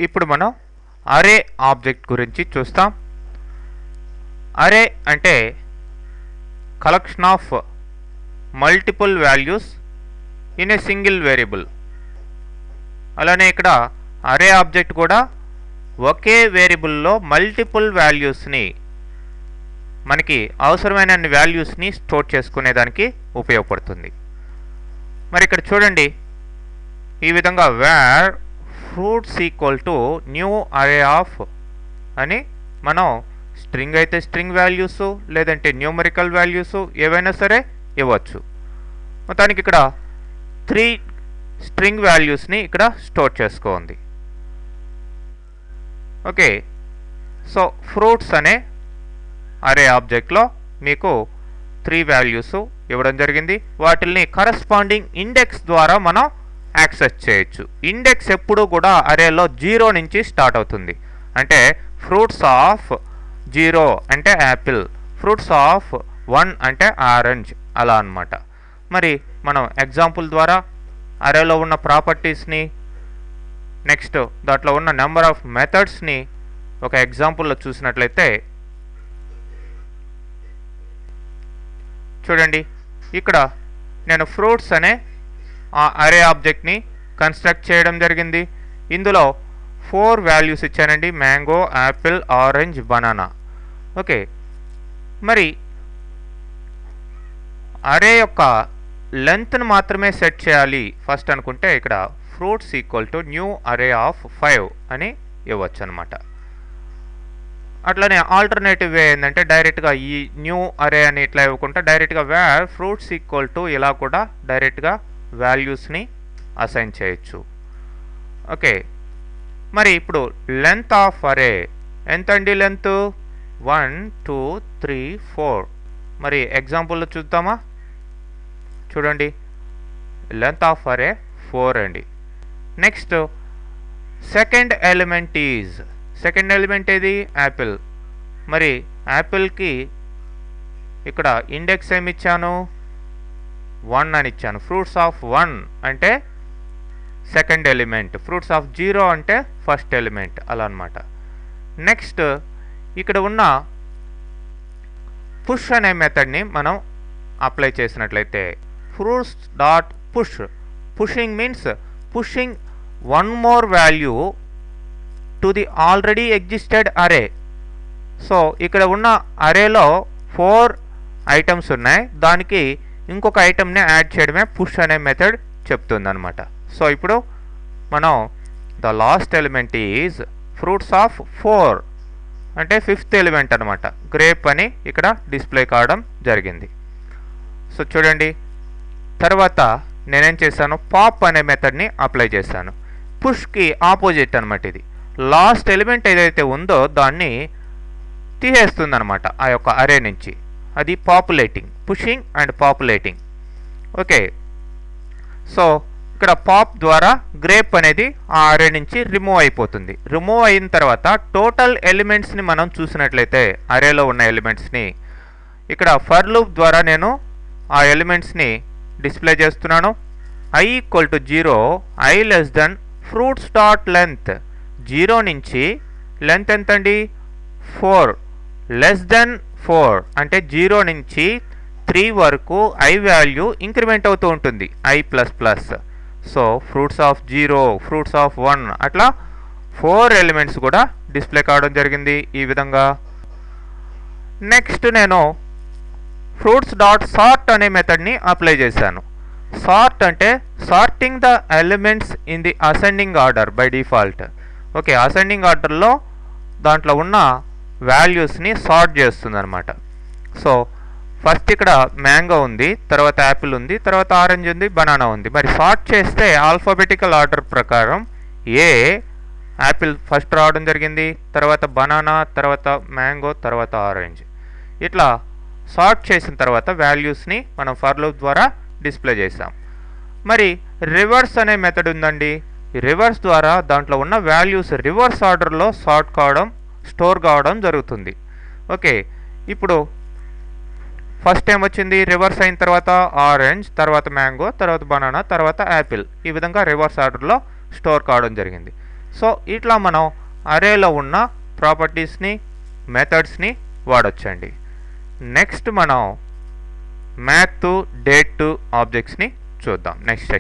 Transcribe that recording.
ఇప్పుడు మనం అరే ఆబ్జెక్ట్ గురించి చూస్తాం. అరే అంటే collection of multiple values in a single variable. అలానే ఇక్కడ అరే ఆబ్జెక్ట్ కూడా ఒకే వేరియబుల్లో మల్టిపుల్ వాల్యూస్ని మనకి అవసరమైన అన్ని వాల్యూస్ని స్టోర్ చేసుకునేదానికి ఉపయోగపడుతుంది. మరి ఇక్కడ చూడండి, ఈ విధంగా var fruits equal to new array of అని మనం స్ట్రింగ్ అయితే స్ట్రింగ్ వాల్యూస్, లేదంటే న్యూమరికల్ వాల్యూస్ ఏవైనా సరే ఇవ్వచ్చు. మొత్తానికి ఇక్కడ 3 స్ట్రింగ్ వాల్యూస్ని ఇక్కడ స్టోర్ చేసుకోండి. ఓకే, సో ఫ్రూట్స్ అనే అరే ఆబ్జెక్ట్లో మీకు 3 వాల్యూస్ ఇవ్వడం జరిగింది. వాటిల్ని కరస్పాండింగ్ ఇండెక్స్ ద్వారా మనం యాక్సెస్ చేయొచ్చు. ఇండెక్స్ ఎప్పుడూ కూడా అరేలో 0 నుంచి స్టార్ట్ అవుతుంది. అంటే ఫ్రూట్స్ ఆఫ్ 0 అంటే యాపిల్, ఫ్రూట్స్ ఆఫ్ 1 అంటే ఆరెంజ్, అలా అన్నమాట. మరి మనం ఎగ్జాంపుల్ ద్వారా అరేలో ఉన్న ప్రాపర్టీస్ని, నెక్స్ట్ దాంట్లో ఉన్న నెంబర్ ఆఫ్ మెథడ్స్ని ఒక ఎగ్జాంపుల్లో చూసినట్లయితే చూడండి, ఇక్కడ నేను ఫ్రూట్స్ అనే అరే ఆబ్జెక్ట్ని కన్స్ట్రక్ట్ చేయడం జరిగింది. ఇందులో 4 వాల్యూస్ ఇచ్చానండి, mango, Apple, orange, banana. Okay, మరి అరే యొక్క లెంత్ను మాత్రమే సెట్ చేయాలి ఫస్ట్ అనుకుంటే ఇక్కడ fruits equal to new array of 5 అని ఇవ్వచ్చు అనమాట. అట్లనే ఆల్టర్నేటివ్ వే ఏంటంటే డైరెక్ట్గా ఈ న్యూ అరే అని ఇట్లా ఇవ్వకుండా డైరెక్ట్గా వేర్ ఫ్రూట్స్ ఈక్వల్ టు ఇలా కూడా డైరెక్ట్గా వాల్యూస్ని అసైన్ చేయొచ్చు. ఓకే, మరి ఇప్పుడు లెంత్ ఆఫ్ అరే ఎంత అండి? లెంత్ 1 2 3 4. మరి ఎగ్జాంపుల్లో చూద్దామా? చూడండి, లెంత్ ఆఫ్ అరే 4 అండి. నెక్స్ట్ సెకండ్ ఎలిమెంట్ ఏది? యాపిల్. మరి యాపిల్కి ఇక్కడ ఇండెక్స్ ఏమి ఇచ్చాను? 1 అని ఇచ్చాను. ఫ్రూట్స్ ఆఫ్ 1 అంటే సెకండ్ ఎలిమెంట్, ఫ్రూట్స్ ఆఫ్ 0 అంటే ఫస్ట్ ఎలిమెంట్, అలా అన్నమాట. నెక్స్ట్ ఇక్కడ ఉన్న పుష్ అనే మెథడ్ని మనం అప్లై చేసినట్లయితే fruits dot pushing means pushing 1 more value to the already existed అరే. సో ఇక్కడ ఉన్న అరేలో 4 ఐటమ్స్ ఉన్నాయి, దానికి ఇంకొక ఐటమ్ని యాడ్ చేయడమే పుష్ అనే మెథడ్ చెప్తుంది అనమాట. సో ఇప్పుడు మనం the last element is fruits of 4 అంటే 5th ఎలిమెంట్ అనమాట, గ్రేప్ అని ఇక్కడ డిస్ప్లే కావడం జరిగింది. సో చూడండి, తర్వాత నేనేం చేశాను? పాప్ అనే మెథడ్ని అప్లై చేశాను. పుష్కి ఆపోజిట్ అనమాట. ఇది లాస్ట్ ఎలిమెంట్ ఏదైతే ఉందో దాన్ని తీసేస్తుంది అనమాట ఆ యొక్క అరే నుంచి. అది పాపులేటింగ్, పుషింగ్ అండ్ పాపులేటింగ్. ఓకే, సో ఇక్కడ పాప్ ద్వారా గ్రేప్ అనేది ఆ అరే నుంచి రిమూవ్ అయిపోతుంది. రిమూవ్ అయిన తర్వాత టోటల్ ఎలిమెంట్స్ని మనం చూసినట్లయితే అరేలో ఉన్న ఎలిమెంట్స్ని ఇక్కడ ఫర్ లూప్ ద్వారా నేను ఆ ఎలిమెంట్స్ని డిస్ప్లే చేస్తున్నాను. I equal to 0, I less than fruits dot length. 0 నుంచి లెంత్ ఎంత అండి? 4. లెస్ దెన్ 4 అంటే 0 నుంచి 3 వరకు I వాల్యూ ఇంక్రిమెంట్ అవుతూ ఉంటుంది, I++. So fruits of 0, fruits of 1 అట్లా 4 ఎలిమెంట్స్ కూడా డిస్ప్లే కావడం జరిగింది ఈ విధంగా. నెక్స్ట్ నేను ఫ్రూట్స్ డాట్ సార్ట్ అనే మెథడ్ని అప్లై చేశాను. సార్ట్ అంటే sorting the elements in the ascending order by default. Okay, ascending ఆర్డర్లో దాంట్లో ఉన్న వాల్యూస్ని సార్ట్ చేస్తుంది అనమాట. సో ఫస్ట్ ఇక్కడ మ్యాంగో ఉంది, తర్వాత యాపిల్ ఉంది, తర్వాత ఆరెంజ్ ఉంది, బనానా ఉంది. మరి సార్ట్ చేస్తే ఆల్ఫాబెటికల్ ఆర్డర్ ప్రకారం యాపిల్ ఫస్ట్ రావడం జరిగింది, తర్వాత బనానా, తర్వాత మ్యాంగో, తర్వాత ఆరెంజ్. ఇట్లా సార్ట్ చేసిన తర్వాత వాల్యూస్ని మనం ఫర్ లూప్ ద్వారా డిస్ప్లే చేసాం. మరి రివర్స్ అనే మెథడ్ ఉందండి. ఈ రివర్స్ ద్వారా దాంట్లో ఉన్న వాల్యూస్ రివర్స్ ఆర్డర్లో స్టోర్ కావడం జరుగుతుంది. ఓకే, ఇప్పుడు ఫస్ట్ టైం వచ్చింది రివర్స్ అయిన తర్వాత ఆరెంజ్, తర్వాత మ్యాంగో, తర్వాత బనానా, తర్వాత యాపిల్. ఈ విధంగా రివర్స్ ఆర్డర్లో స్టోర్ కావడం జరిగింది. సో ఇట్లా మనం అరేలో ఉన్న ప్రాపర్టీస్ని మెథడ్స్ని వాడొచ్చండి. నెక్స్ట్ మనం మ్యాథ్ డేట్ ఆబ్జెక్ట్స్ని చూద్దాం నెక్స్ట్